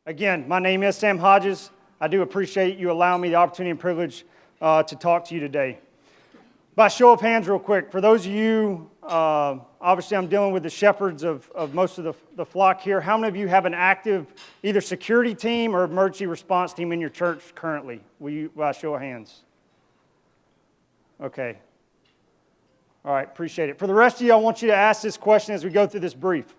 Again, my name is Sam Hodges. I do appreciate you allowing me the opportunity and privilege to talk to you today. By show of hands real quick, for those of you, obviously I'm dealing with the shepherds of most of the flock here. How many of you have an active either security team or emergency response team in your church currently? Will you, by show of hands? Okay. All right, appreciate it. For the rest of you, I want you to ask this question as we go through this brief.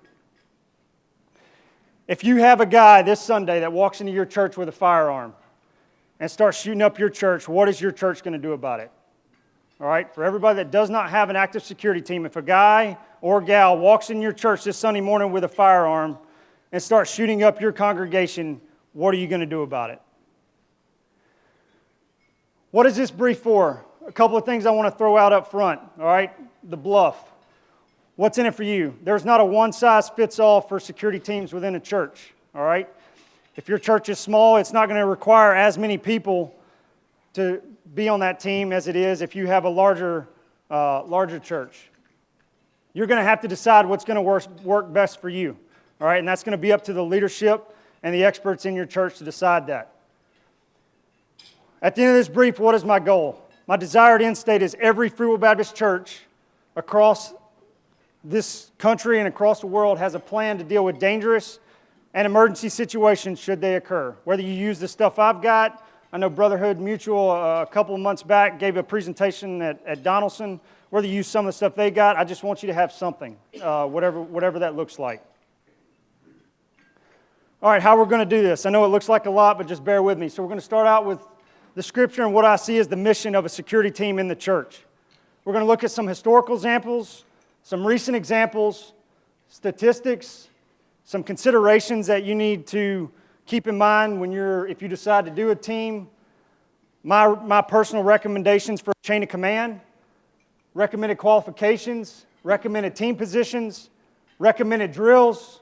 If you have a guy this Sunday that walks into your church with a firearm and starts shooting up your church, what is your church going to do about it? All right, for everybody that does not have an active security team, if a guy or gal walks in your church this Sunday morning with a firearm and starts shooting up your congregation, what are you going to do about it? What is this brief for? A couple of things I want to throw out up front, all right? The BLUF. What's in it for you? There's not a one-size-fits-all for security teams within a church, all right? If your church is small, it's not going to require as many people to be on that team as it is if you have a larger church. You're going to have to decide what's going to work best for you, all right? And that's going to be up to the leadership and the experts in your church to decide that. At the end of this brief, what is my goal? My desired end state is every Free Baptist church across this country and across the world has a plan to deal with dangerous and emergency situations should they occur. Whether you use the stuff I've got, I know Brotherhood Mutual a couple of months back gave a presentation at Donaldson. Whether you use some of the stuff they got, I just want you to have something, whatever that looks like. All right, how we're going to do this. I know it looks like a lot, but just bear with me. So we're going to start out with the scripture and what I see as the mission of a security team in the church. We're going to look at some historical examples, some recent examples, statistics, some considerations that you need to keep in mind if you decide to do a team, my personal recommendations for a chain of command, recommended qualifications, recommended team positions, recommended drills,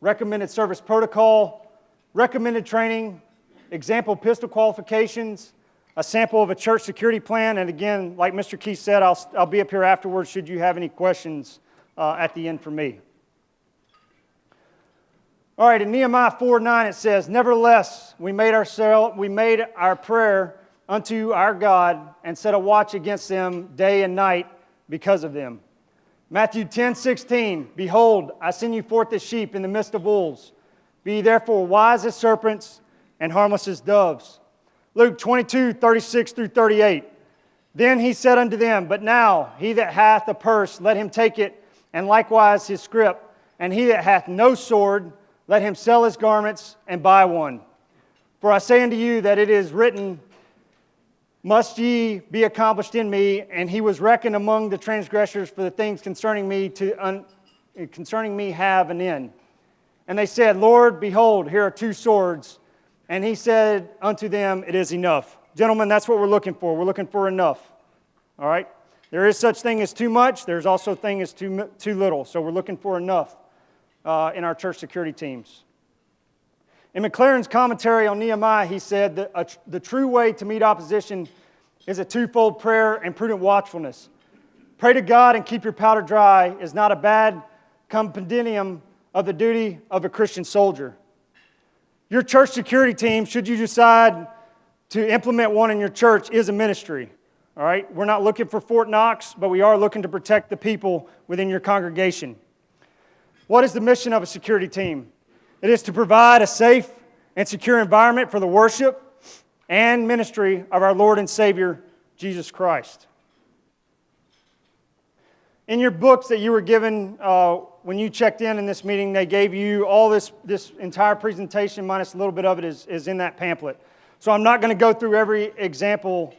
recommended service protocol, recommended training, example pistol qualifications, a sample of a church security plan, and again, like Mr. Keith said, I'll be up here afterwards should you have any questions at the end for me. All right, in Nehemiah 4:9 it says, "Nevertheless, we made our prayer unto our God and set a watch against them day and night because of them." Matthew 10:16, "Behold, I send you forth as sheep in the midst of wolves. Be therefore wise as serpents and harmless as doves." Luke 22:36 through 38. "Then he said unto them, But now he that hath a purse, let him take it, and likewise his scrip. And he that hath no sword, let him sell his garments and buy one. For I say unto you that it is written, Must ye be accomplished in me? And he was reckoned among the transgressors, for the things concerning me have an end. And they said, Lord, behold, here are 2 swords. And he said unto them, It is enough." Gentlemen, that's what we're looking for. We're looking for enough. All right? There is such thing as too much. There's also thing as too little. So we're looking for enough in our church security teams. In McLaren's commentary on Nehemiah, he said that the true way to meet opposition is a twofold prayer and prudent watchfulness. Pray to God and keep your powder dry is not a bad compendium of the duty of a Christian soldier. Your church security team, should you decide to implement one in your church, is a ministry. All right? We're not looking for Fort Knox, but we are looking to protect the people within your congregation. What is the mission of a security team? It is to provide a safe and secure environment for the worship and ministry of our Lord and Savior, Jesus Christ. In your books that you were given when you checked in this meeting, they gave you all this entire presentation, minus a little bit of it is in that pamphlet. So I'm not going to go through every example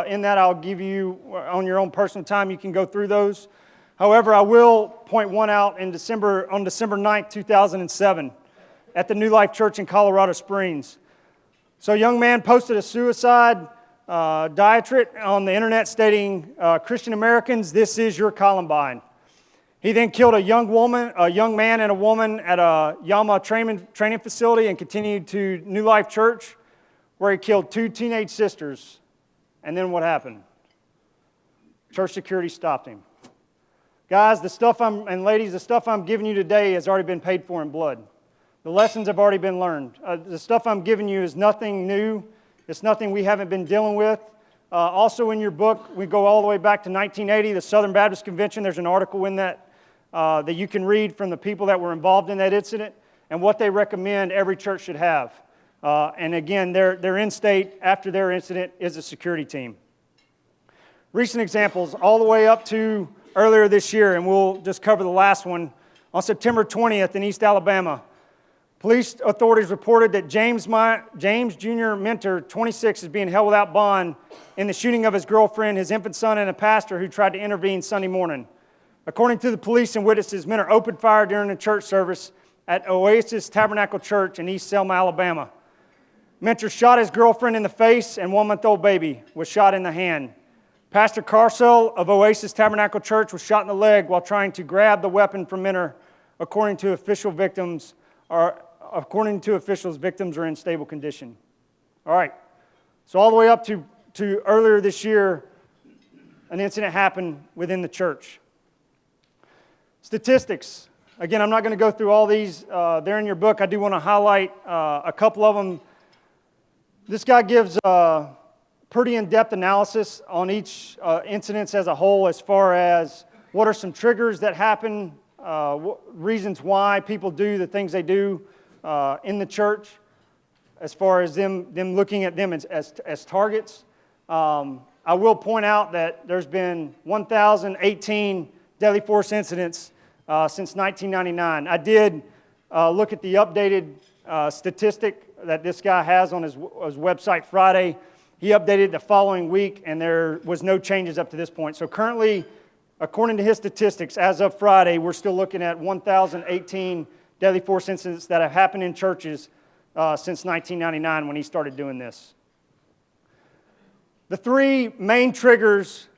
in that. I'll give you, on your own personal time, you can go through those. However, I will point one out on December 9th, 2007, at the New Life Church in Colorado Springs. So a young man posted a suicide diatribe on the internet stating, "Christian Americans, this is your Columbine." He then killed a young man and a woman at a Yama training facility and continued to New Life Church, where he killed 2 teenage sisters. And then what happened? Church security stopped him. Guys, and ladies, the stuff I'm giving you today has already been paid for in blood. The lessons have already been learned. The stuff I'm giving you is nothing new. It's nothing we haven't been dealing with. Also in your book, we go all the way back to 1980, the Southern Baptist Convention. There's an article in that that you can read from the people that were involved in that incident and what they recommend every church should have. And again, their end state after their incident is a security team. Recent examples all the way up to earlier this year, and we'll just cover the last one. On September 20th in East Alabama, police authorities reported that James Jr. Mentor, 26, is being held without bond in the shooting of his girlfriend, his infant son, and a pastor who tried to intervene Sunday morning. According to the police and witnesses, Mentor opened fire during a church service at Oasis Tabernacle Church in East Selma, Alabama. Mentor shot his girlfriend in the face, and 1-month-old baby was shot in the hand. Pastor Carcel of Oasis Tabernacle Church was shot in the leg while trying to grab the weapon from Mentor. According to officials, victims are in stable condition. All right, so all the way up to earlier this year, an incident happened within the church. Statistics. Again, I'm not going to go through all these. They're in your book. I do want to highlight a couple of them. This guy gives pretty in-depth analysis on each incident as a whole, as far as what are some triggers that happen, reasons why people do the things they do in the church, as far as them looking at them as targets. I will point out that there's been 1,018 deadly force incidents since 1999. I did look at the updated statistic that this guy has on his website Friday. He updated the following week, and there was no changes up to this point. So currently, according to his statistics, as of Friday, we're still looking at 1,018 deadly force incidents that have happened in churches since 1999 when he started doing this. The three main triggers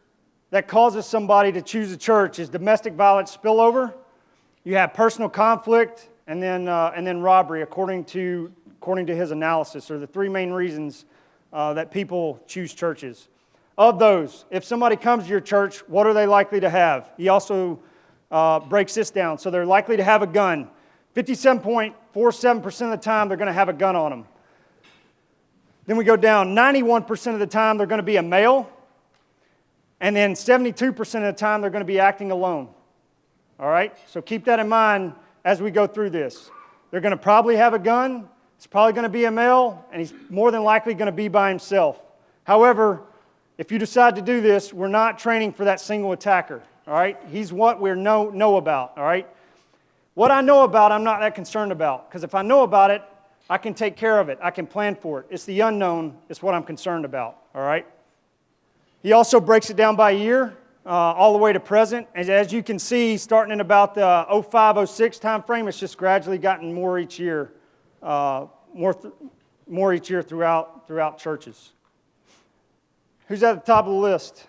that causes somebody to choose a church is domestic violence spillover, you have personal conflict, and then robbery, according to his analysis, are the three main reasons that people choose churches. Of those, if somebody comes to your church, what are they likely to have? He also breaks this down. So they're likely to have a gun. 57.47% of the time, they're going to have a gun on them. Then we go down. 91% of the time, they're going to be a male. And then 72% of the time, they're going to be acting alone. All right? So keep that in mind as we go through this. They're going to probably have a gun. It's probably going to be a male, and he's more than likely going to be by himself. However, if you decide to do this, we're not training for that single attacker. All right? He's what we know about. All right? What I know about, I'm not that concerned about, because if I know about it, I can take care of it. I can plan for it. It's the unknown. It's what I'm concerned about. All right? He also breaks it down by year, all the way to present. And as you can see, starting in about the 05-06 time frame, it's just gradually gotten more each year, more each year throughout churches. Who's at the top of the list?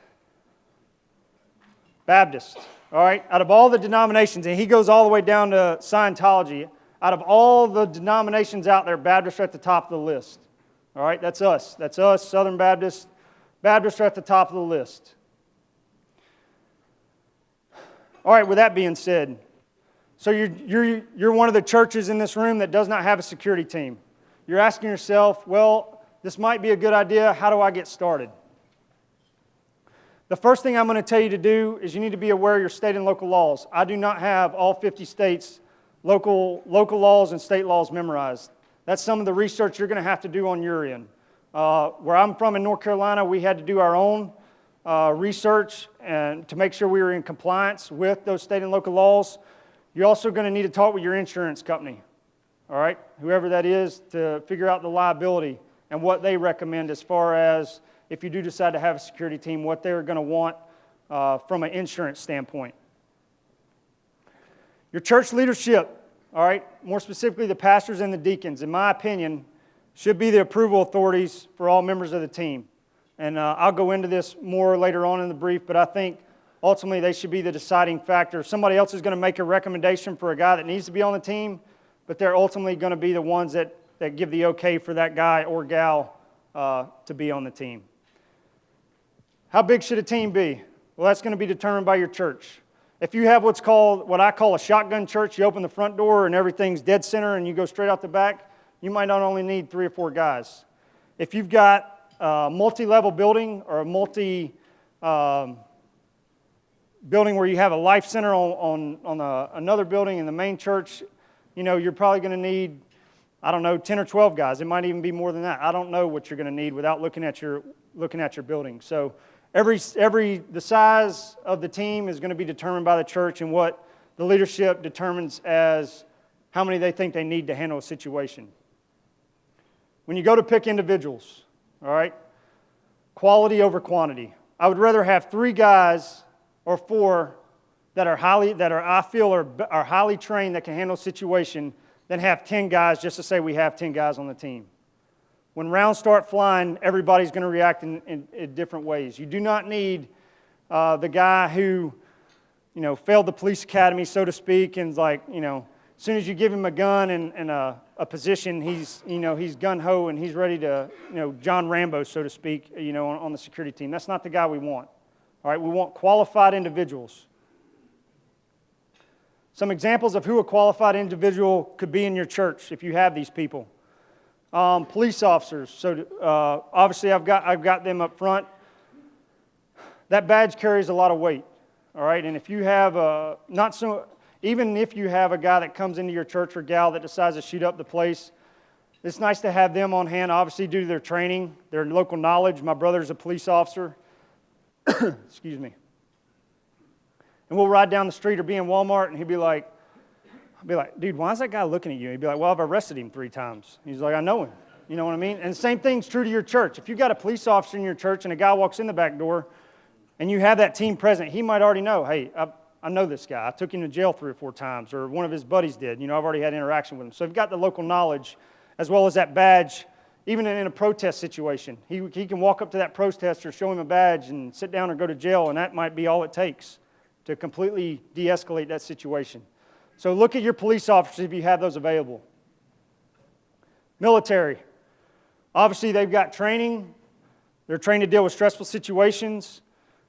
Baptist. All right. Out of all the denominations, and he goes all the way down to Scientology. Out of all the denominations out there, Baptists are at the top of the list. All right. That's us. That's us. Southern Baptists. Baptists are at the top of the list. All right, with that being said, so you're one of the churches in this room that does not have a security team. You're asking yourself, well, this might be a good idea. How do I get started? The first thing I'm going to tell you to do is you need to be aware of your state and local laws. I do not have all 50 states' local laws and state laws memorized. That's some of the research you're going to have to do on your end. Where I'm from in North Carolina, we had to do our own research and to make sure we were in compliance with those state and local laws. You're also going to need to talk with your insurance company, all right, whoever that is, to figure out the liability and what they recommend as far as if you do decide to have a security team, what they're going to want from an insurance standpoint. Your church leadership, all right, more specifically the pastors and the deacons, in my opinion, should be the approval authorities for all members of the team. And I'll go into this more later on in the brief, but I think ultimately they should be the deciding factor. Somebody else is going to make a recommendation for a guy that needs to be on the team, but they're ultimately going to be the ones that give the okay for that guy or gal to be on the team. How big should a team be? Well, that's going to be determined by your church. If you have what I call a shotgun church, you open the front door and everything's dead center and you go straight out the back, you might not only need 3 or 4 guys. If you've got a multi-level building or a building where you have a life center on another building in the main church, you're probably going to need, 10 or 12 guys. It might even be more than that. I don't know what you're going to need without looking at your building. So the size of the team is going to be determined by the church and what the leadership determines as how many they think they need to handle a situation. When you go to pick individuals, all right, quality over quantity. I would rather have 3 guys or 4 that I feel are highly trained that can handle a situation than have 10 guys just to say we have 10 guys on the team. When rounds start flying, everybody's going to react in different ways. You do not need the guy who, failed the police academy, so to speak, and as soon as you give him a gun and a position, he's gun-ho and he's ready to, John Rambo, so to speak, on the security team. That's not the guy we want. All right, we want qualified individuals. Some examples of who a qualified individual could be in your church if you have these people. Police officers. So obviously I've got them up front. That badge carries a lot of weight. All right, and if you have even if you have a guy that comes into your church or gal that decides to shoot up the place, it's nice to have them on hand, obviously due to their training, their local knowledge. My brother's a police officer. Excuse me. And we'll ride down the street or be in Walmart, and I'll be like, dude, why is that guy looking at you? He'd be like, well, I've arrested him 3 times. He's like, I know him. You know what I mean? And the same thing's true to your church. If you've got a police officer in your church and a guy walks in the back door and you have that team present, he might already know, hey, I know this guy. I took him to jail 3 or 4 times, or one of his buddies did. I've already had interaction with him. So you've got the local knowledge as well as that badge, even in a protest situation. He can walk up to that protester, show him a badge, and sit down or go to jail, and that might be all it takes to completely de-escalate that situation. So look at your police officers if you have those available. Military. Obviously, they've got training. They're trained to deal with stressful situations.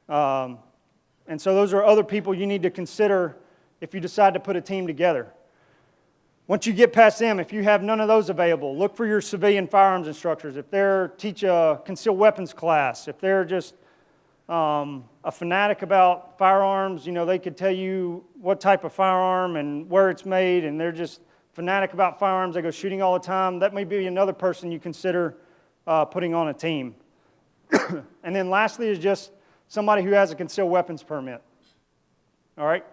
And so those are other people you need to consider if you decide to put a team together. Once you get past them, if you have none of those available, look for your civilian firearms instructors. If they're teach a concealed weapons class, if they're just a fanatic about firearms, they could tell you what type of firearm and where it's made, and they're just fanatic about firearms. They go shooting all the time. That may be another person you consider putting on a team. And then lastly is just somebody who has a concealed weapons permit. All right?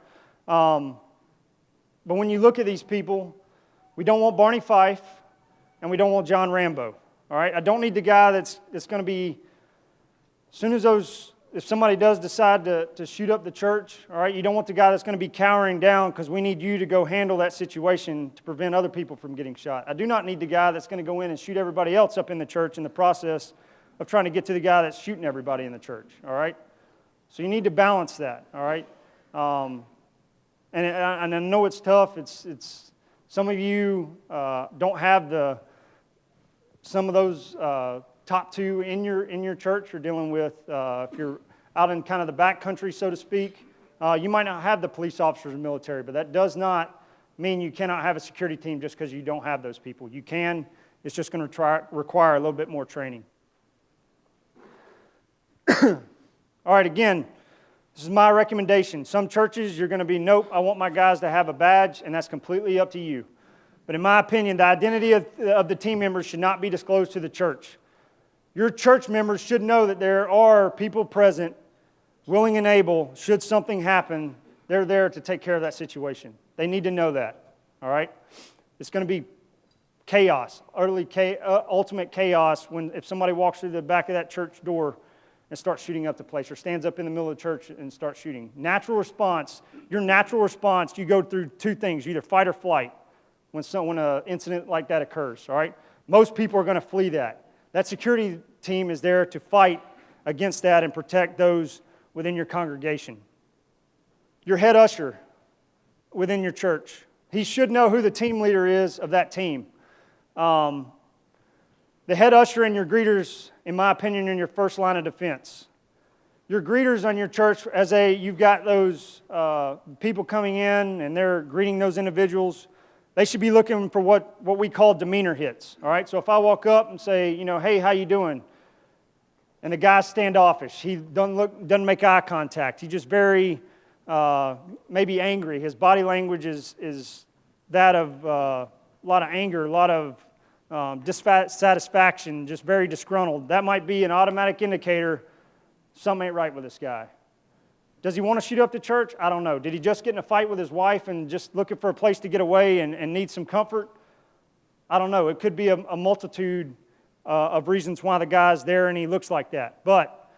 But when you look at these people, we don't want Barney Fife, and we don't want John Rambo. All right? I don't need the guy that's going to be, as soon as if somebody does decide to shoot up the church, all right, you don't want the guy that's going to be cowering down because we need you to go handle that situation to prevent other people from getting shot. I do not need the guy that's going to go in and shoot everybody else up in the church in the process of trying to get to the guy that's shooting everybody in the church, all right? So you need to balance that, all right? And I know it's tough. It's some of you don't have some of those top 2 in your church. You're dealing with if you're out in kind of the back country, so to speak. You might not have the police officers and military, but that does not mean you cannot have a security team just because you don't have those people. You can. It's just going to require a little bit more training. All right, again, this is my recommendation. Some churches, you're going to be, nope, I want my guys to have a badge, and that's completely up to you. But in my opinion, the identity of the team members should not be disclosed to the church. Your church members should know that there are people present, willing and able, should something happen, they're there to take care of that situation. They need to know that, all right? It's going to be chaos, ultimate chaos if somebody walks through the back of that church door and starts shooting up the place, or stands up in the middle of the church and starts shooting. Natural response, your natural response, you go through 2 things, either fight or flight when an incident like that occurs, all right? Most people are going to flee that. That security team is there to fight against that and protect those within your congregation. Your head usher within your church, he should know who the team leader is of that team. The head usher and your greeters, in my opinion, are your first line of defense. Your greeters on your church, you've got those people coming in and they're greeting those individuals, they should be looking for what we call demeanor hits. All right, so if I walk up and say, hey, how you doing? And the guy's standoffish, he doesn't make eye contact. He's just very maybe angry. His body language is that of a lot of anger, a lot of dissatisfaction, just very disgruntled. That might be an automatic indicator something ain't right with this guy. Does he want to shoot up the church? I don't know. Did he just get in a fight with his wife and just looking for a place to get away and need some comfort? I don't know. It could be a multitude of reasons why the guy's there and he looks like that. But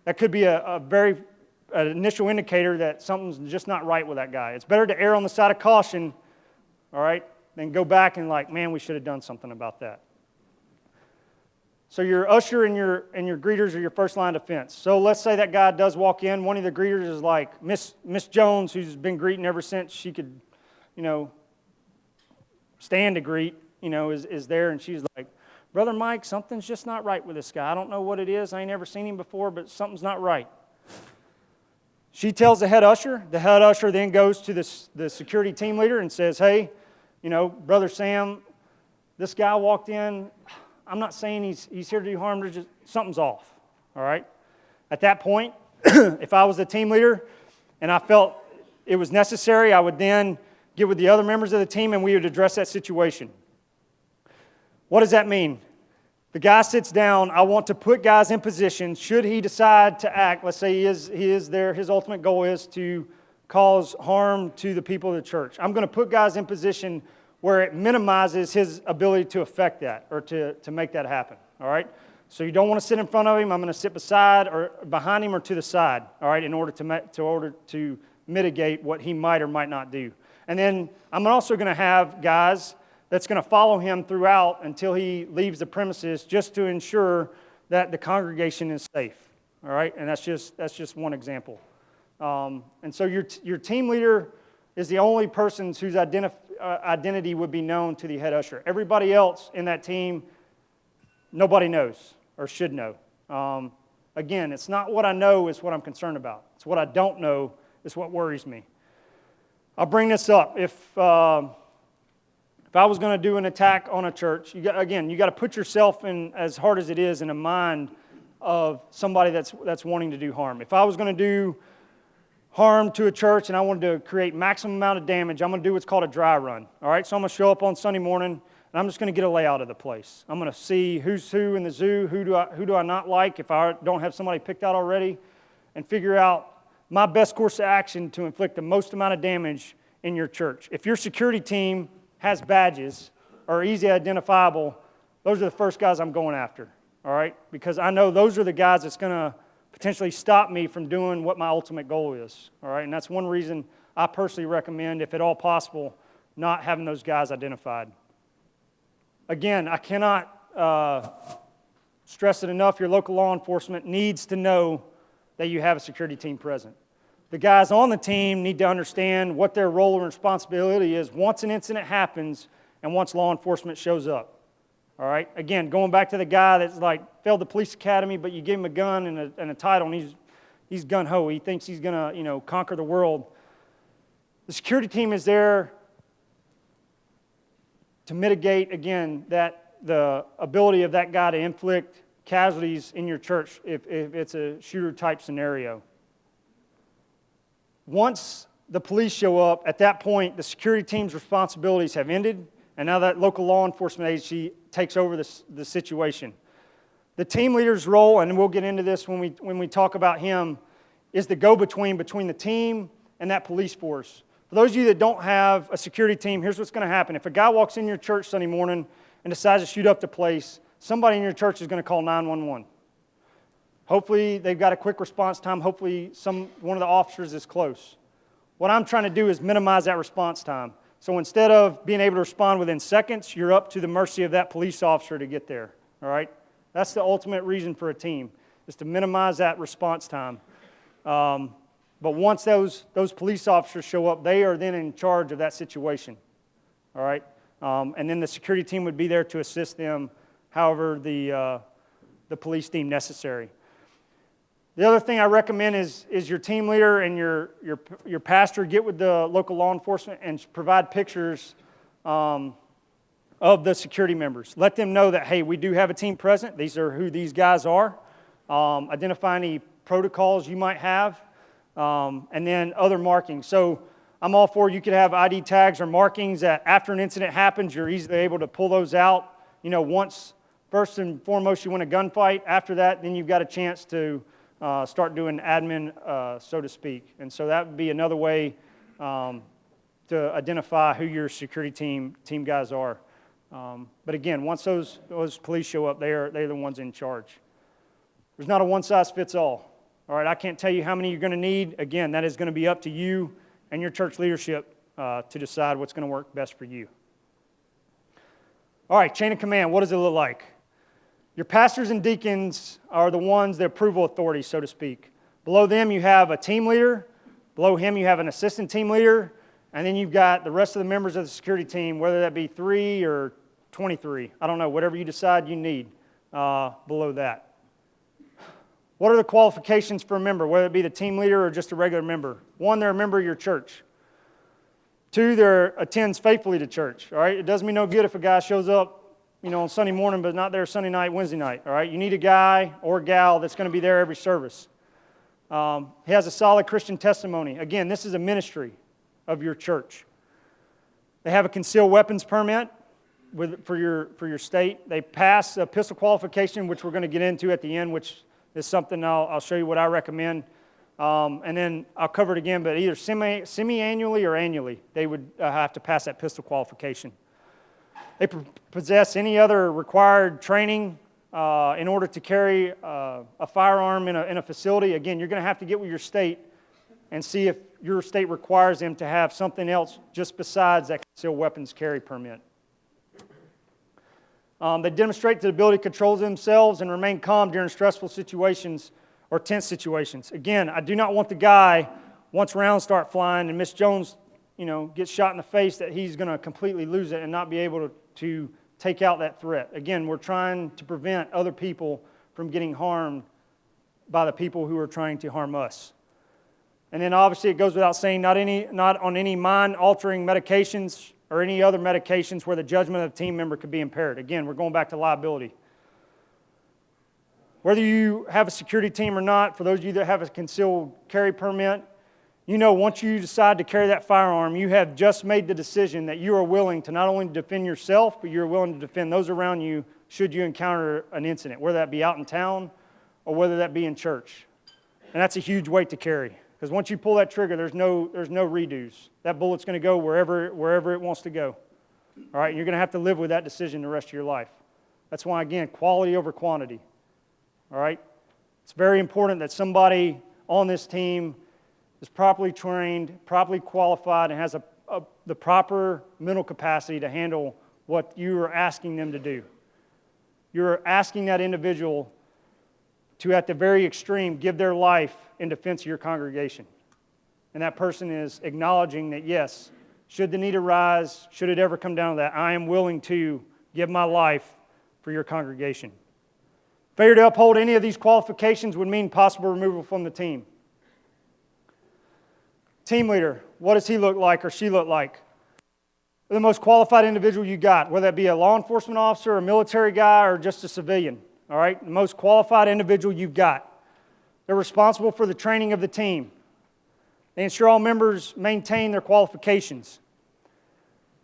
that could be an initial indicator that something's just not right with that guy. It's better to err on the side of caution, all right, than go back and man, we should have done something about that. So your usher and your greeters are your first line of defense. So let's say that guy does walk in. One of the greeters is like Miss Jones, who's been greeting ever since she could, stand to greet, is there. And she's like, Brother Mike, something's just not right with this guy. I don't know what it is. I ain't never seen him before, but something's not right. She tells the head usher. The head usher then goes to the security team leader and says, hey, Brother Sam, this guy walked in. I'm not saying he's here to do harm, just something's off, all right? At that point, if I was the team leader and I felt it was necessary, I would then get with the other members of the team and we would address that situation. What does that mean? The guy sits down. I want to put guys in position. Should he decide to act, let's say he is there, his ultimate goal is to cause harm to the people of the church. I'm going to put guys in position where it minimizes his ability to affect that or to make that happen, all right? So you don't want to sit in front of him. I'm going to sit beside or behind him or to the side, all right, in order to mitigate what he might or might not do. And then I'm also going to have guys that's going to follow him throughout until he leaves the premises just to ensure that the congregation is safe, all right? And that's just one example. And so your team leader is the only person whose identity would be known to the head usher. Everybody else in that team, nobody knows or should know. Again, it's not what I know is what I'm concerned about. It's what I don't know is what worries me. I'll bring this up. If I was going to do an attack on a church, you got to put yourself in, as hard as it is, in a mind of somebody that's wanting to do harm. If I was going to do harm to a church and I wanted to create maximum amount of damage, I'm going to do what's called a dry run. All right, so I'm going to show up on Sunday morning and I'm just going to get a layout of the place. I'm going to see who's who in the zoo, who do I not like if I don't have somebody picked out already, and figure out my best course of action to inflict the most amount of damage in your church. If your security team has badges or are easily identifiable, those are the first guys I'm going after, all right? Because I know those are the guys that's going to potentially stop me from doing what my ultimate goal is, all right? And that's one reason I personally recommend, if at all possible, not having those guys identified. Again, I cannot stress it enough, your local law enforcement needs to know that you have a security team present. The guys on the team need to understand what their role and responsibility is once an incident happens and once law enforcement shows up. All right? Again, going back to the guy that's failed the police academy, but you give him a gun and a title, and he's gun-ho. He thinks he's going to, conquer the world. The security team is there to mitigate, again, the ability of that guy to inflict casualties in your church if it's a shooter-type scenario. Once the police show up, at that point, the security team's responsibilities have ended, and now that local law enforcement agency takes over the situation. The team leader's role, and we'll get into this when we talk about him, is the go-between between the team and that police force. For those of you that don't have a security team, here's what's going to happen. If a guy walks in your church Sunday morning and decides to shoot up the place, somebody in your church is going to call 911. Hopefully, they've got a quick response time. Hopefully, one of the officers is close. What I'm trying to do is minimize that response time. So instead of being able to respond within seconds, you're up to the mercy of that police officer to get there, all right? That's the ultimate reason for a team, is to minimize that response time. But once those police officers show up, they are then in charge of that situation, all right? And then the security team would be there to assist them however the police deem necessary. The other thing I recommend is your team leader and your pastor get with the local law enforcement and provide pictures of the security members. Let them know that, hey, we do have a team present. These are who these guys are. Identify any protocols you might have, and then other markings. So I'm all for, you could have ID tags or markings that after an incident happens, you're easily able to pull those out. Once, first and foremost, you win a gunfight. After that, then you've got a chance to start doing admin, so to speak. And so that would be another way to identify who your security team guys are. But again, once those police show up, they're the ones in charge. There's not a one-size-fits-all. All right, I can't tell you how many you're going to need. Again, that is going to be up to you and your church leadership to decide what's going to work best for you. All right, chain of command, what does it look like? Your pastors and deacons are the ones, the approval authorities, so to speak. Below them, you have a team leader. Below him, you have an assistant team leader. And then you've got the rest of the members of the security team, whether that be 3 or 23. I don't know, whatever you decide you need below that. What are the qualifications for a member, whether it be the team leader or just a regular member? 1, they're a member of your church. 2, they attends faithfully to church. All right, it does me no good if a guy shows up on Sunday morning, but not there Sunday night, Wednesday night, all right? You need a guy or gal that's going to be there every service. He has a solid Christian testimony. Again, this is a ministry of your church. They have a concealed weapons permit for your state. They pass a pistol qualification, which we're going to get into at the end, which is something I'll show you what I recommend. And then I'll cover it again, but either semi-annually or annually, they would have to pass that pistol qualification. They possess any other required training in order to carry a firearm in a facility. Again, you're going to have to get with your state and see if your state requires them to have something else just besides that concealed weapons carry permit. They demonstrate the ability to control themselves and remain calm during stressful situations or tense situations. Again, I do not want the guy, once rounds start flying and Miss Jones gets shot in the face, that he's going to completely lose it and not be able to take out that threat. Again, we're trying to prevent other people from getting harmed by the people who are trying to harm us. And then obviously it goes without saying, not on any mind-altering medications or any other medications where the judgment of the team member could be impaired. Again, we're going back to liability. Whether you have a security team or not, for those of you that have a concealed carry permit, once you decide to carry that firearm, you have just made the decision that you are willing to not only defend yourself, but you're willing to defend those around you should you encounter an incident, whether that be out in town or whether that be in church. And that's a huge weight to carry, because once you pull that trigger, there's no redos. That bullet's going to go wherever it wants to go. All right, and you're going to have to live with that decision the rest of your life. That's why, again, quality over quantity. All right, it's very important that somebody on this team is properly trained, properly qualified, and has the proper mental capacity to handle what you are asking them to do. You're asking that individual to, at the very extreme, give their life in defense of your congregation. And that person is acknowledging that, yes, should the need arise, should it ever come down to that, I am willing to give my life for your congregation. Failure to uphold any of these qualifications would mean possible removal from the team. Team leader, what does he look like or she look like? The most qualified individual you got, whether that be a law enforcement officer, a military guy, or just a civilian. All right, the most qualified individual you've got. They're responsible for the training of the team. They ensure all members maintain their qualifications.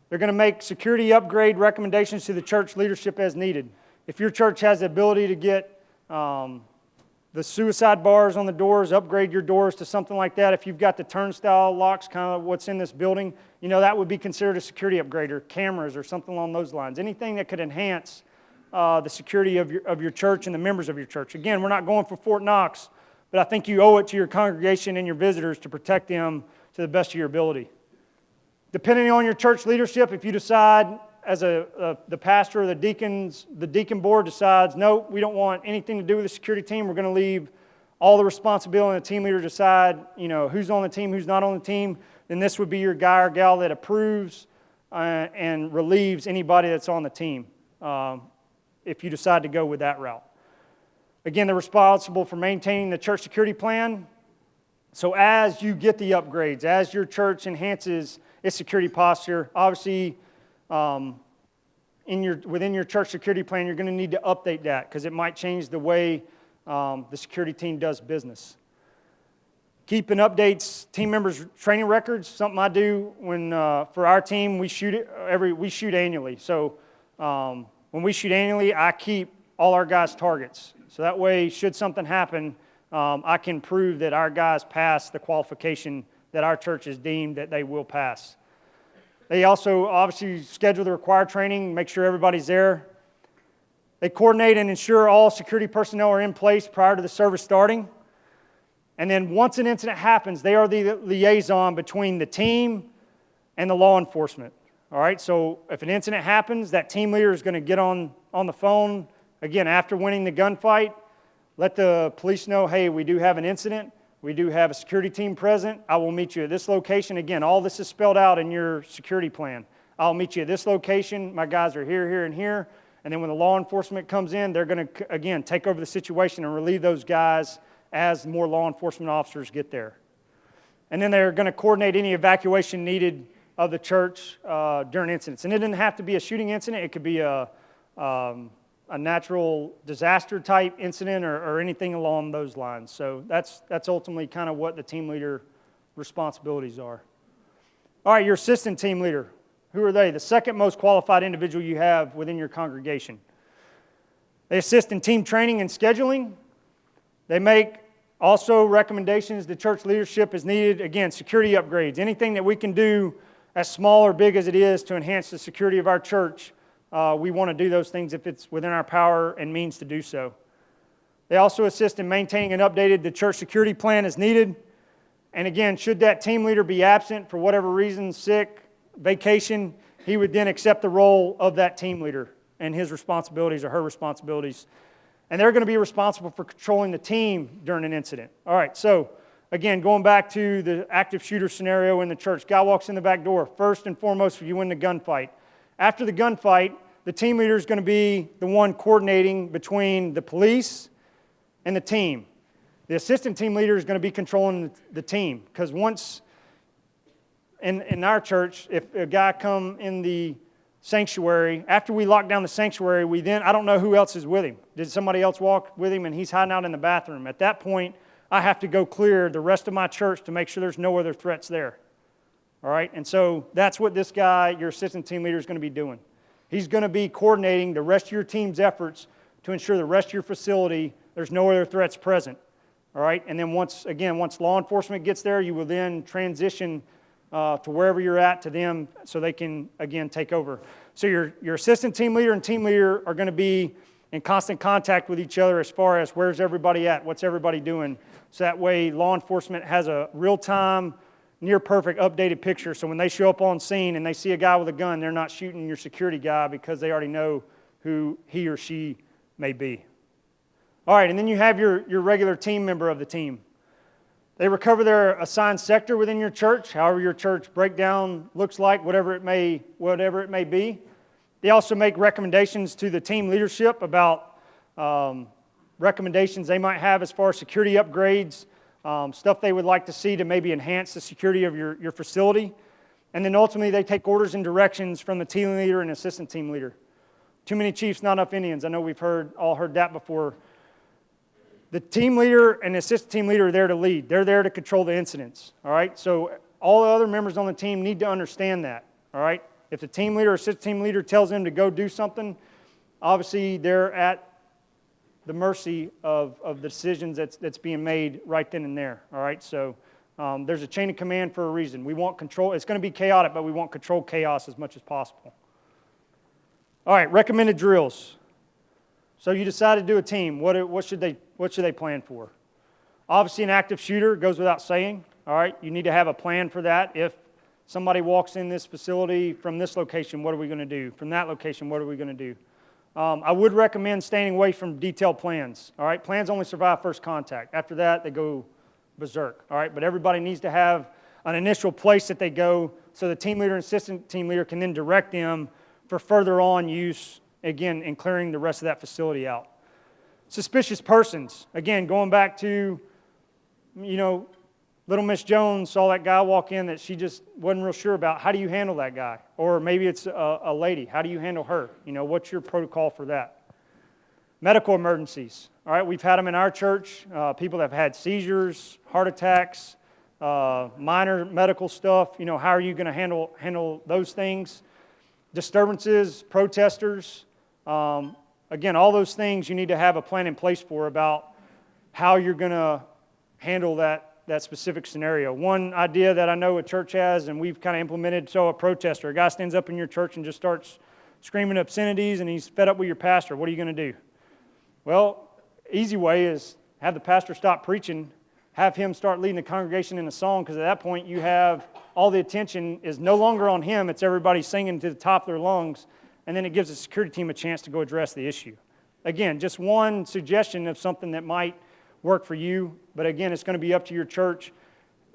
They're going to make security upgrade recommendations to the church leadership as needed. If your church has the ability to get the suicide bars on the doors, upgrade your doors to something like that. If you've got the turnstile locks, kind of what's in this building, that would be considered a security upgrade, or cameras or something along those lines. Anything that could enhance the security of your church and the members of your church. Again, we're not going for Fort Knox, but I think you owe it to your congregation and your visitors to protect them to the best of your ability. Depending on your church leadership, if you decide as the pastor or the deacon board decides, no, we don't want anything to do with the security team, we're going to leave all the responsibility and the team leader decide, who's on the team, who's not on the team, then this would be your guy or gal that approves and relieves anybody that's on the team if you decide to go with that route. Again, they're responsible for maintaining the church security plan. So as you get the upgrades, as your church enhances its security posture, obviously within your church security plan, you're going to need to update that because it might change the way the security team does business. Keeping updates, team members' training records, something I do when for our team, we shoot annually. So when we shoot annually, I keep all our guys' targets. So that way, should something happen, I can prove that our guys pass the qualification that our church has deemed that they will pass. They also obviously schedule the required training, make sure everybody's there. They coordinate and ensure all security personnel are in place prior to the service starting. And then once an incident happens, they are the liaison between the team and the law enforcement. All right, so if an incident happens, that team leader is going to get on the phone, again, after winning the gunfight, let the police know, hey, we do have an incident. We do have a security team present. I will meet you at this location. Again, all this is spelled out in your security plan. I'll meet you at this location. My guys are here, here, and here. And then when the law enforcement comes in, they're going to, again, take over the situation and relieve those guys as more law enforcement officers get there. And then they're going to coordinate any evacuation needed of the church during incidents. And it didn't have to be a shooting incident. It could be a natural disaster type incident or anything along those lines. So that's ultimately kind of what the team leader responsibilities are. All right, your assistant team leader. Who are they? The second most qualified individual you have within your congregation. They assist in team training and scheduling. They make also recommendations to church leadership as needed. Again, security upgrades. Anything that we can do, as small or big as it is, to enhance the security of our church, we want to do those things if it's within our power and means to do so. They also assist in maintaining and updating the church security plan as needed. And again, should that team leader be absent for whatever reason, sick, vacation, he would then accept the role of that team leader and his responsibilities or her responsibilities. And they're going to be responsible for controlling the team during an incident. All right, so again, going back to the active shooter scenario in the church. Guy walks in the back door. First and foremost, you win the gunfight. After the gunfight, the team leader is going to be the one coordinating between the police and the team. The assistant team leader is going to be controlling the team, because once in our church, if a guy come in the sanctuary, after we lock down the sanctuary, I don't know who else is with him. Did somebody else walk with him and he's hiding out in the bathroom? At that point, I have to go clear the rest of my church to make sure there's no other threats there. All right, and so that's what this guy, your assistant team leader, is going to be doing. He's going to be coordinating the rest of your team's efforts to ensure the rest of your facility, there's no other threats present. All right, and then once law enforcement gets there, you will then transition to wherever you're at to them so they can, again, take over. So your assistant team leader and team leader are going to be in constant contact with each other as far as where's everybody at, what's everybody doing. So that way law enforcement has a real-time, near-perfect updated picture. So when they show up on scene and they see a guy with a gun, they're not shooting your security guy because they already know who he or she may be. All right, and then you have your regular team member of the team. They recover their assigned sector within your church, however your church breakdown looks like, whatever it may be. They also make recommendations to the team leadership about recommendations they might have as far as security upgrades, stuff they would like to see to maybe enhance the security of your facility. And then ultimately they take orders and directions from the team leader and assistant team leader. Too many chiefs, not enough Indians. I know we've all heard that before. The team leader and the assistant team leader are there to lead. They're there to control the incidents, all right? So all the other members on the team need to understand that, all right? If the team leader or assistant team leader tells them to go do something, obviously they're at the mercy of the decisions that's being made right then and there, all right? So there's a chain of command for a reason. We want control. It's going to be chaotic, but we want control chaos as much as possible. All right, recommended drills. So you decide to do a team. What should they plan for? Obviously, an active shooter goes without saying. All right, you need to have a plan for that. If somebody walks in this facility from this location, what are we going to do? From that location, what are we going to do? I would recommend staying away from detailed plans. All right, plans only survive first contact. After that, they go berserk. All right, but everybody needs to have an initial place that they go, so the team leader and assistant team leader can then direct them for further on use, again, in clearing the rest of that facility out. Suspicious persons. Again, going back to, little Miss Jones saw that guy walk in that she just wasn't real sure about. How do you handle that guy? Or maybe it's a lady. How do you handle her? What's your protocol for that? Medical emergencies. All right, we've had them in our church. People that have had seizures, heart attacks, minor medical stuff. How are you going to handle those things? Disturbances, protesters. Again, all those things you need to have a plan in place for about how you're going to handle that specific scenario. One idea that I know a church has, and we've kind of implemented, so a protester. A guy stands up in your church and just starts screaming obscenities, and he's fed up with your pastor. What are you going to do? Well, easy way is have the pastor stop preaching, have him start leading the congregation in a song, because at that point you have all the attention is no longer on him, it's everybody singing to the top of their lungs, and then it gives the security team a chance to go address the issue. Again, just one suggestion of something that might work for you, but again, it's going to be up to your church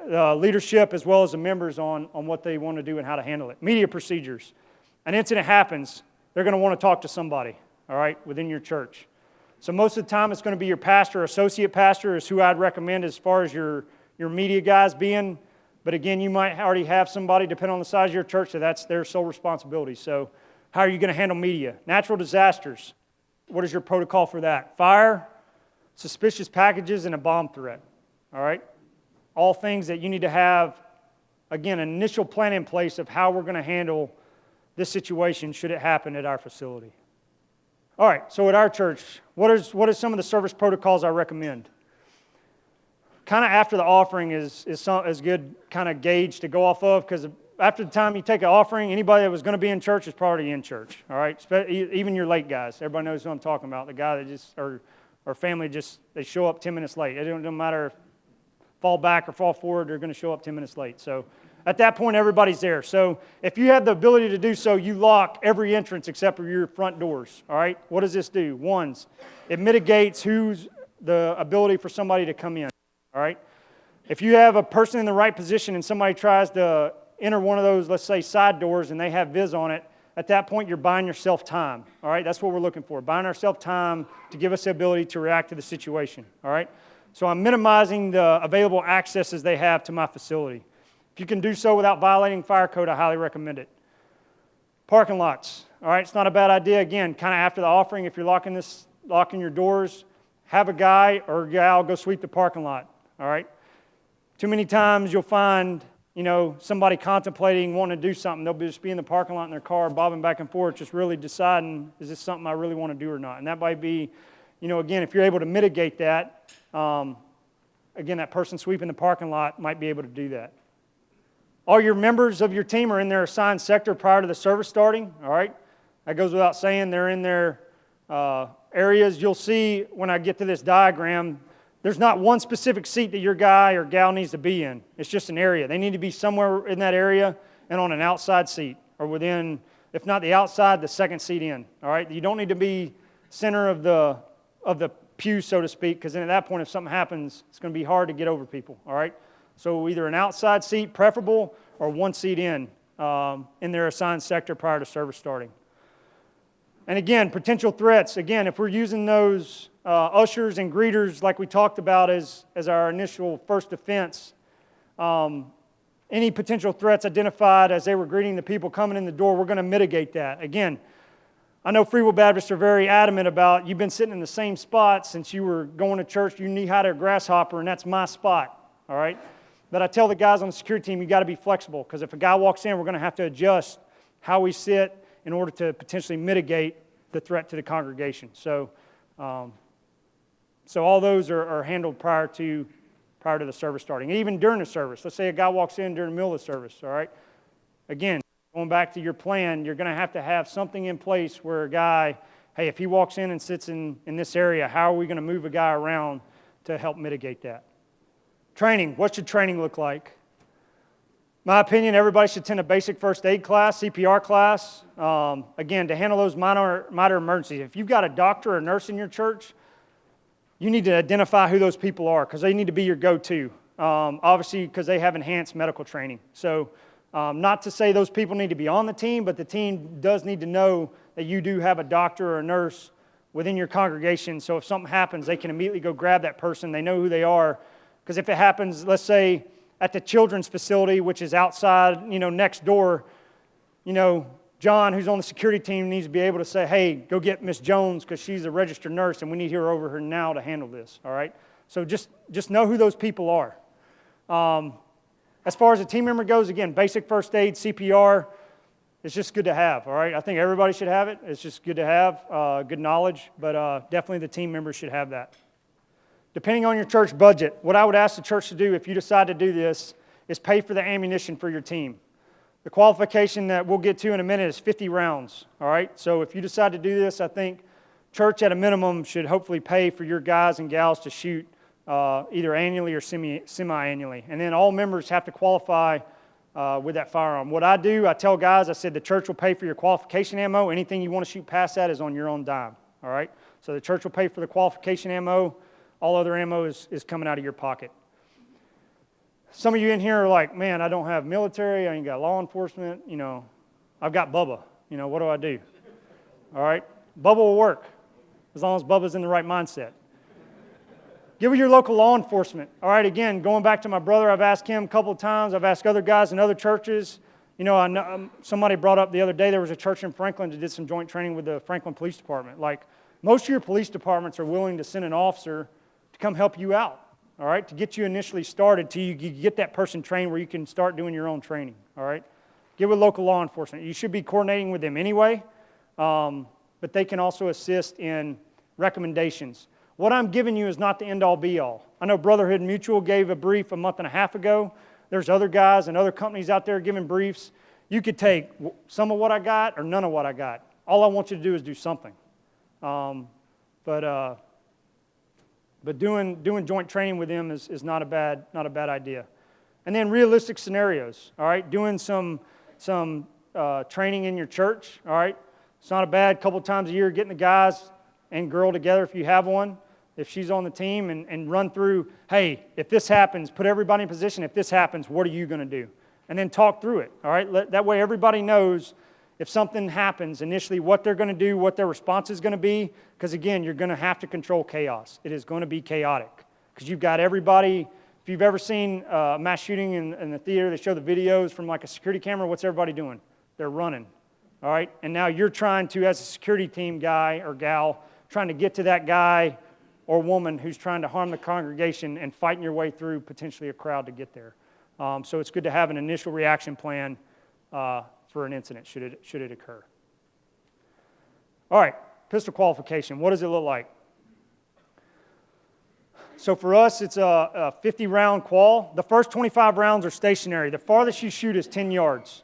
leadership as well as the members on what they want to do and how to handle it. Media procedures. An incident happens, they're going to want to talk to somebody, all right, within your church. So most of the time, it's going to be your pastor or associate pastor is who I'd recommend as far as your media guys being. But again, you might already have somebody, depending on the size of your church, so that's their sole responsibility. So how are you going to handle media? Natural disasters. What is your protocol for that? Fire, suspicious packages, and a bomb threat. All right? All things that you need to have, again, an initial plan in place of how we're going to handle this situation should it happen at our facility. All right, so at our church, what is some of the service protocols I recommend? Kind of after the offering is good kind of gauge to go off of, because after the time you take an offering, anybody that was going to be in church is probably in church, all right? Even your late guys. Everybody knows who I'm talking about. The guy that just, or family just, they show up 10 minutes late. It don't matter if fall back or fall forward, they're going to show up 10 minutes late. So at that point, everybody's there. So if you have the ability to do so, you lock every entrance except for your front doors, all right? What does this do? Ones, it mitigates who's the ability for somebody to come in, all right? If you have a person in the right position and somebody tries to enter one of those, let's say, side doors and they have viz on it, at that point, you're buying yourself time, all right? That's what we're looking for, buying ourselves time to give us the ability to react to the situation, all right? So I'm minimizing the available accesses they have to my facility. If you can do so without violating fire code, I highly recommend it. Parking lots, all right? It's not a bad idea. Again, kind of after the offering, if you're locking your doors, have a guy or a gal go sweep the parking lot, all right? Too many times you'll find, somebody contemplating wanting to do something. They'll just be in the parking lot in their car, bobbing back and forth, just really deciding, is this something I really want to do or not? And that might be, again, if you're able to mitigate that, again, that person sweeping the parking lot might be able to do that. All your members of your team are in their assigned sector prior to the service starting, all right? That goes without saying. They're in their areas. You'll see when I get to this diagram, there's not one specific seat that your guy or gal needs to be in. It's just an area. They need to be somewhere in that area and on an outside seat or within, if not the outside, the second seat in, all right? You don't need to be center of the pew, so to speak, because then at that point, if something happens, it's going to be hard to get over people, all right? So either an outside seat, preferable, or one seat in their assigned sector prior to service starting. And again, potential threats. Again, if we're using those ushers and greeters like we talked about as our initial first defense, any potential threats identified as they were greeting the people coming in the door, we're going to mitigate that. Again, I know Free Will Baptists are very adamant about, you've been sitting in the same spot since you were going to church, you knee-high to a grasshopper, and that's my spot, all right? But I tell the guys on the security team, you got to be flexible, because if a guy walks in, we're going to have to adjust how we sit in order to potentially mitigate the threat to the congregation. So all those are handled prior to the service starting. Even during the service, let's say a guy walks in during the middle of the service, all right? Again, going back to your plan, you're going to have something in place where a guy, hey, if he walks in and sits in this area, how are we going to move a guy around to help mitigate that? Training, what should training look like? My opinion, everybody should attend a basic first aid class, CPR class. Again, to handle those minor emergencies. If you've got a doctor or a nurse in your church, you need to identify who those people are, because they need to be your go-to. Obviously, because they have enhanced medical training. So not to say those people need to be on the team, but the team does need to know that you do have a doctor or a nurse within your congregation, so if something happens, they can immediately go grab that person. They know who they are. Because if it happens, let's say, at the children's facility, which is outside, next door, John, who's on the security team, needs to be able to say, hey, go get Miss Jones because she's a registered nurse and we need her over here now to handle this, all right? So just know who those people are. As far as a team member goes, again, basic first aid, CPR, it's just good to have, all right? I think everybody should have it. It's just good to have, good knowledge, but definitely the team members should have that. Depending on your church budget, what I would ask the church to do if you decide to do this is pay for the ammunition for your team. The qualification that we'll get to in a minute is 50 rounds, all right? So if you decide to do this, I think church at a minimum should hopefully pay for your guys and gals to shoot either annually or semi-annually. And then all members have to qualify with that firearm. What I do, I tell guys, I said the church will pay for your qualification ammo. Anything you want to shoot past that is on your own dime, all right? So the church will pay for the qualification ammo. All other ammo is coming out of your pocket. Some of you in here are like, man, I don't have military, I ain't got law enforcement, I've got Bubba, what do I do? All right, Bubba will work as long as Bubba's in the right mindset. Get with your local law enforcement. All right, again, going back to my brother, I've asked him a couple of times, I've asked other guys in other churches. I know somebody brought up the other day there was a church in Franklin that did some joint training with the Franklin Police Department. Like, most of your police departments are willing to send an officer to come help you out. All right, to get you initially started till you get that person trained where you can start doing your own training, all right? Get with local law enforcement. You should be coordinating with them anyway, but they can also assist in recommendations. What I'm giving you is not the end-all, be-all. I know Brotherhood Mutual gave a brief a month and a half ago. There's other guys and other companies out there giving briefs. You could take some of what I got or none of what I got. All I want you to do is do something. But doing joint training with them is not a bad idea. And then realistic scenarios, all right? Doing some training in your church, all right? It's not a bad couple times a year getting the guys and girl together if you have one, if she's on the team, and run through, hey, if this happens, put everybody in position. If this happens, what are you going to do? And then talk through it, all right? That way everybody knows if something happens initially, what they're going to do, what their response is going to be, because again, you're going to have to control chaos. It is going to be chaotic because you've got everybody. If you've ever seen a mass shooting in the theater, they show the videos from like a security camera. What's everybody doing? They're running, all right? And now you're trying to, as a security team guy or gal, trying to get to that guy or woman who's trying to harm the congregation and fighting your way through potentially a crowd to get there. So it's good to have an initial reaction plan for an incident should it occur. All right, pistol qualification. What does it look like? So for us, it's a 50-round qual. The first 25 rounds are stationary. The farthest you shoot is 10 yards.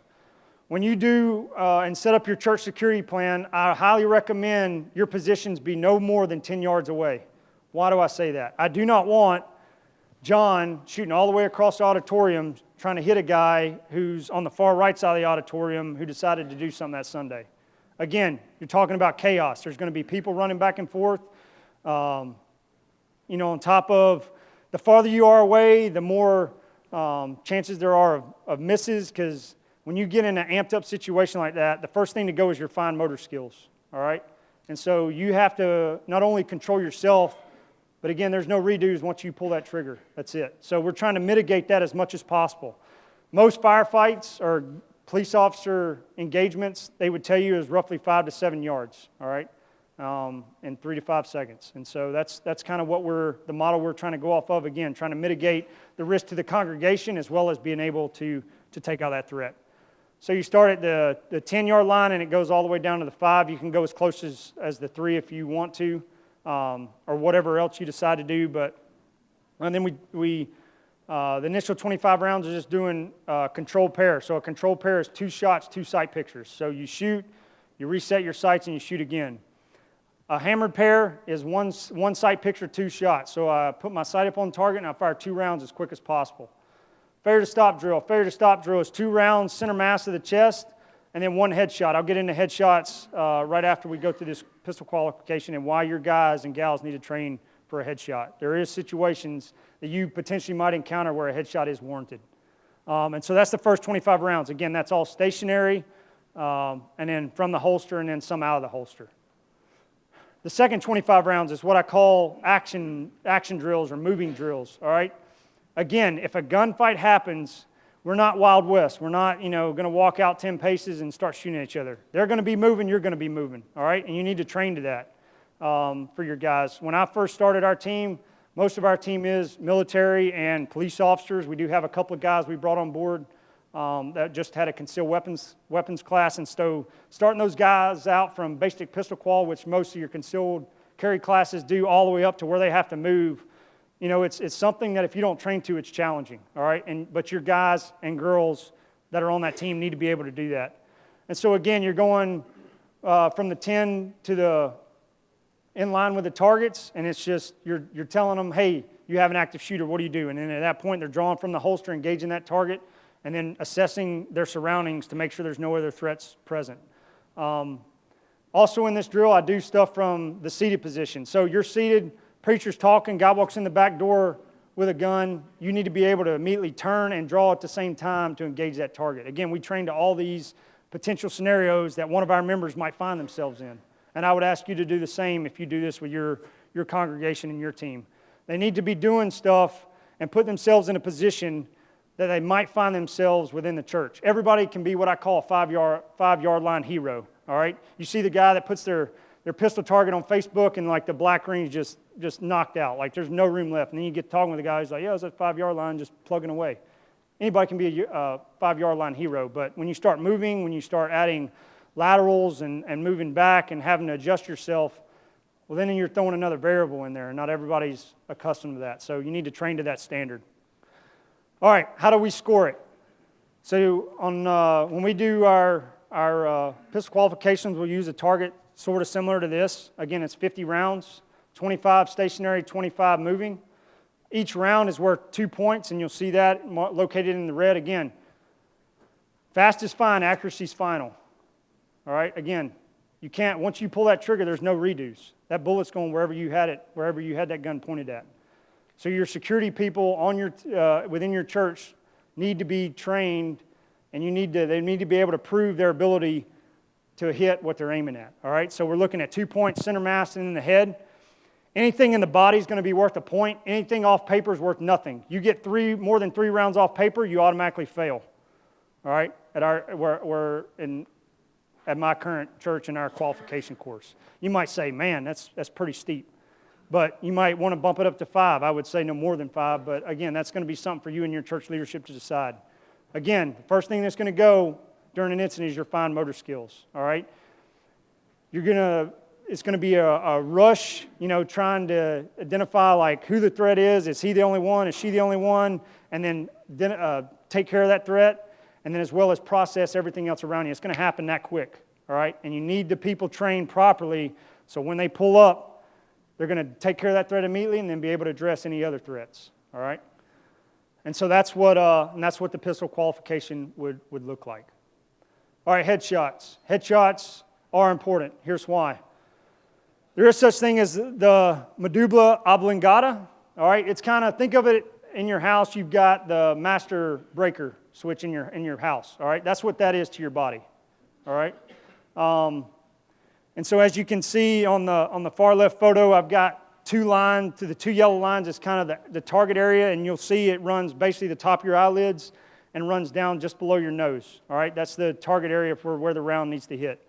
When you do and set up your church security plan, I highly recommend your positions be no more than 10 yards away. Why do I say that? I do not want John shooting all the way across the auditorium trying to hit a guy who's on the far right side of the auditorium who decided to do something that Sunday. Again, you're talking about chaos. There's going to be people running back and forth. On top of the farther you are away, the more chances there are of misses, because when you get in an amped up situation like that, the first thing to go is your fine motor skills, all right? And so you have to not only control yourself, but again, there's no redos once you pull that trigger. That's it. So we're trying to mitigate that as much as possible. Most firefights or police officer engagements, they would tell you is roughly 5 to 7 yards, all right, in 3 to 5 seconds. And so that's kind of the model we're trying to go off of, again, trying to mitigate the risk to the congregation as well as being able to take out that threat. So you start at the 10-yard line and it goes all the way down to the 5. You can go as close as the 3 if you want to. Or whatever else you decide to do, and then the initial 25 rounds are just doing controlled pair. So a controlled pair is 2 shots, 2 sight pictures. So you shoot, you reset your sights, and you shoot again. A hammered pair is one sight picture, 2 shots. So I put my sight up on target and I fire 2 rounds as quick as possible. Failure to stop drill. Failure to stop drill is 2 rounds, center mass of the chest, and then 1 headshot. I'll get into headshots right after we go through this pistol qualification and why your guys and gals need to train for a headshot. There is situations that you potentially might encounter where a headshot is warranted. And so that's the first 25 rounds. Again, that's all stationary, and then from the holster and then some out of the holster. The second 25 rounds is what I call action drills or moving drills, all right? Again, if a gunfight happens, we're not Wild West. We're not, going to walk out 10 paces and start shooting at each other. They're going to be moving, you're going to be moving, all right? And you need to train to that for your guys. When I first started our team, most of our team is military and police officers. We do have a couple of guys we brought on board that just had a concealed weapons class. And so starting those guys out from basic pistol qual, which most of your concealed carry classes do, all the way up to where they have to move, it's something that if you don't train to, it's challenging, all right? But your guys and girls that are on that team need to be able to do that. And so again, you're going from the 10 to the in line with the targets, and it's just, you're telling them, hey, you have an active shooter, what do you do? And then at that point, they're drawing from the holster, engaging that target, and then assessing their surroundings to make sure there's no other threats present. Also in this drill, I do stuff from the seated position. So you're seated, preacher's talking, guy walks in the back door with a gun. You need to be able to immediately turn and draw at the same time to engage that target. Again, we train to all these potential scenarios that one of our members might find themselves in. And I would ask you to do the same if you do this with your congregation and your team. They need to be doing stuff and put themselves in a position that they might find themselves within the church. Everybody can be what I call a five-yard line hero, all right? You see the guy that puts their pistol target on Facebook and like the black ring is just knocked out, like there's no room left. And then you get talking with the guy who's like, yeah, it's that 5-yard line just plugging away. Anybody can be a 5-yard line hero, but when you start moving, when you start adding laterals and moving back and having to adjust yourself, well, then you're throwing another variable in there, and not everybody's accustomed to that. So you need to train to that standard. All right, how do we score it? So when we do our pistol qualifications, we'll use a target sort of similar to this. Again, it's 50 rounds, 25 stationary, 25 moving. Each round is worth 2 points, and you'll see that located in the red again. Fast is fine, accuracy is final. All right, again, you can't, once you pull that trigger, there's no redos. That bullet's going wherever you had it, wherever you had that gun pointed at. So your security people on within your church need to be trained, and they need to be able to prove their ability to hit what they're aiming at. All right, so we're looking at 2 points, center mass and in the head. Anything in the body is going to be worth a point. Anything off paper is worth nothing. You get more than 3 rounds off paper, you automatically fail. All right, at my current church in our qualification course. You might say, man, that's pretty steep. But you might want to bump it up to 5. I would say no more than 5, but again, that's going to be something for you and your church leadership to decide. Again, the first thing that's going to go during an incident is your fine motor skills, all right? It's going to be a rush, trying to identify like who the threat is he the only one, is she the only one, and then take care of that threat. And then as well as process everything else around you. It's going to happen that quick, all right? And you need the people trained properly so when they pull up, they're going to take care of that threat immediately and then be able to address any other threats, all right? And so that's what the pistol qualification would look like. All right, headshots. Headshots are important. Here's why. There is such thing as the medulla oblongata, all right? It's kind of, think of it in your house, you've got the master breaker switch in your house, all right? That's what that is to your body, all right? And so as you can see on the far left photo, I've got 2 lines, to the 2 yellow lines is kind of the target area, and you'll see it runs basically the top of your eyelids and runs down just below your nose, all right? That's the target area for where the round needs to hit.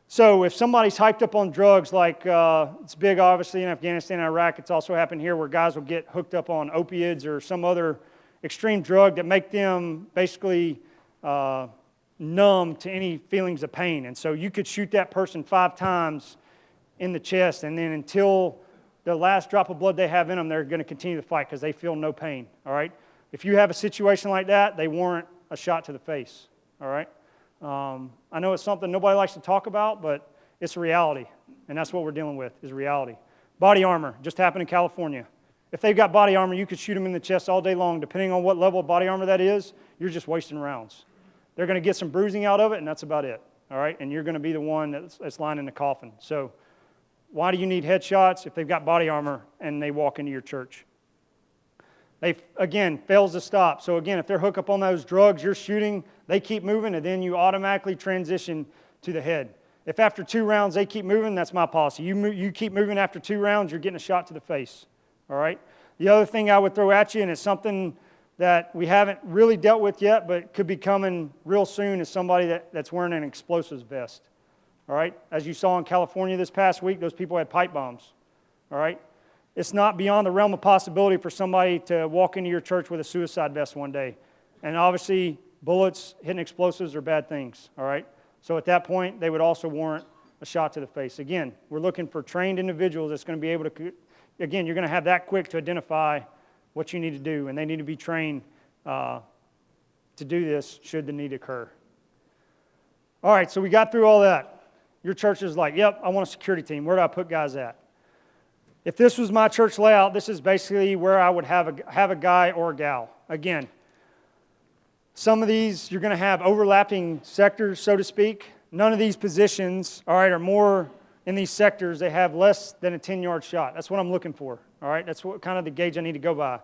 So if somebody's hyped up on drugs, like it's big obviously in Afghanistan and Iraq, it's also happened here where guys will get hooked up on opiates or some other extreme drug that make them basically numb to any feelings of pain. And so you could shoot that person 5 times in the chest, and then until the last drop of blood they have in them, they're going to continue to fight because they feel no pain, all right? If you have a situation like that, they warrant a shot to the face, all right? I know it's something nobody likes to talk about, but it's a reality, and that's what we're dealing with, is reality. Body armor just happened in California. If they've got body armor, you could shoot them in the chest all day long. Depending on what level of body armor that is, you're just wasting rounds. They're going to get some bruising out of it, and that's about it, all right? And you're going to be the one that's lying in the coffin. So why do you need headshots if they've got body armor and they walk into your church? They, again, fails to stop. So again, if they're hooked up on those drugs, you're shooting, they keep moving, and then you automatically transition to the head. If after 2 rounds they keep moving, that's my policy. You keep moving after 2 rounds, you're getting a shot to the face, all right? The other thing I would throw at you, and it's something that we haven't really dealt with yet, but could be coming real soon, is somebody that's wearing an explosives vest, all right? As you saw in California this past week, those people had pipe bombs, all right? It's not beyond the realm of possibility for somebody to walk into your church with a suicide vest one day. And obviously, bullets, hitting explosives are bad things, all right? So at that point, they would also warrant a shot to the face. Again, we're looking for trained individuals that's going to be able to, again, you're going to have that quick to identify what you need to do, and they need to be trained to do this should the need occur. All right, so we got through all that. Your church is like, yep, I want a security team. Where do I put guys at? If this was my church layout, this is basically where I would have a guy or a gal. Again, some of these you're going to have overlapping sectors, so to speak. None of these positions, all right, are more in these sectors. They have less than a 10-yard shot. That's what I'm looking for, all right? That's what kind of the gauge I need to go by.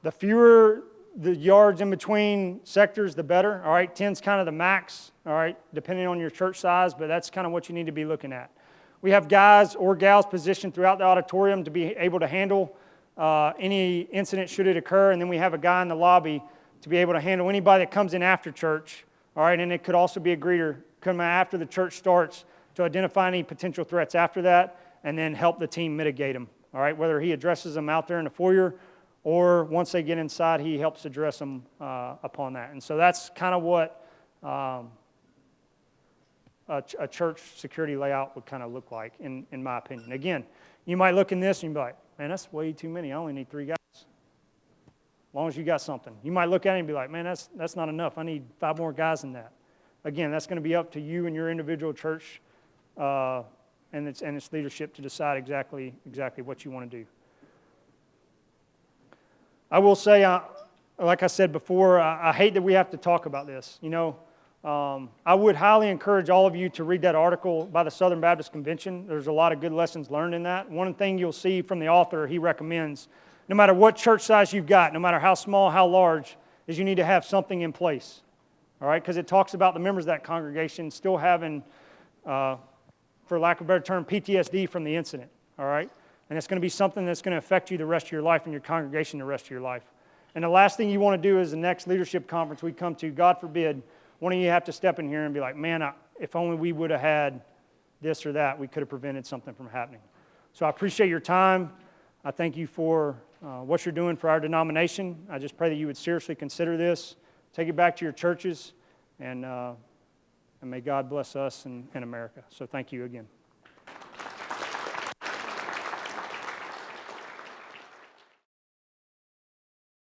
The fewer the yards in between sectors, the better, all right? 10's kind of the max, all right, depending on your church size, but that's kind of what you need to be looking at. We have guys or gals positioned throughout the auditorium to be able to handle any incident should it occur, and then we have a guy in the lobby to be able to handle anybody that comes in after church, all right, and it could also be a greeter coming after the church starts to identify any potential threats after that and then help the team mitigate them, all right, whether he addresses them out there in the foyer or once they get inside, he helps address them upon that. And so that's kind of what a church security layout would kind of look like, in my opinion. Again, you might look in this and be like, man, that's way too many. I only need 3 guys. As long as you got something. You might look at it and be like, man, that's not enough. I need 5 more guys than that. Again, that's going to be up to you and your individual church and its leadership to decide exactly what you want to do. I will say, like I said before, I hate that we have to talk about this. You know, I would highly encourage all of you to read that article by the Southern Baptist Convention. There's a lot of good lessons learned in that. One thing you'll see from the author, he recommends, no matter what church size you've got, no matter how small, how large, is you need to have something in place. All right, because it talks about the members of that congregation still having, for lack of a better term, PTSD from the incident. All right, and it's going to be something that's going to affect you the rest of your life and your congregation the rest of your life. And the last thing you want to do is the next leadership conference we come to, God forbid, one of you have to step in here and be like, man, if only we would have had this or that, we could have prevented something from happening. So I appreciate your time. I thank you for what you're doing for our denomination. I just pray that you would seriously consider this, take it back to your churches, and may God bless us and America. So thank you again.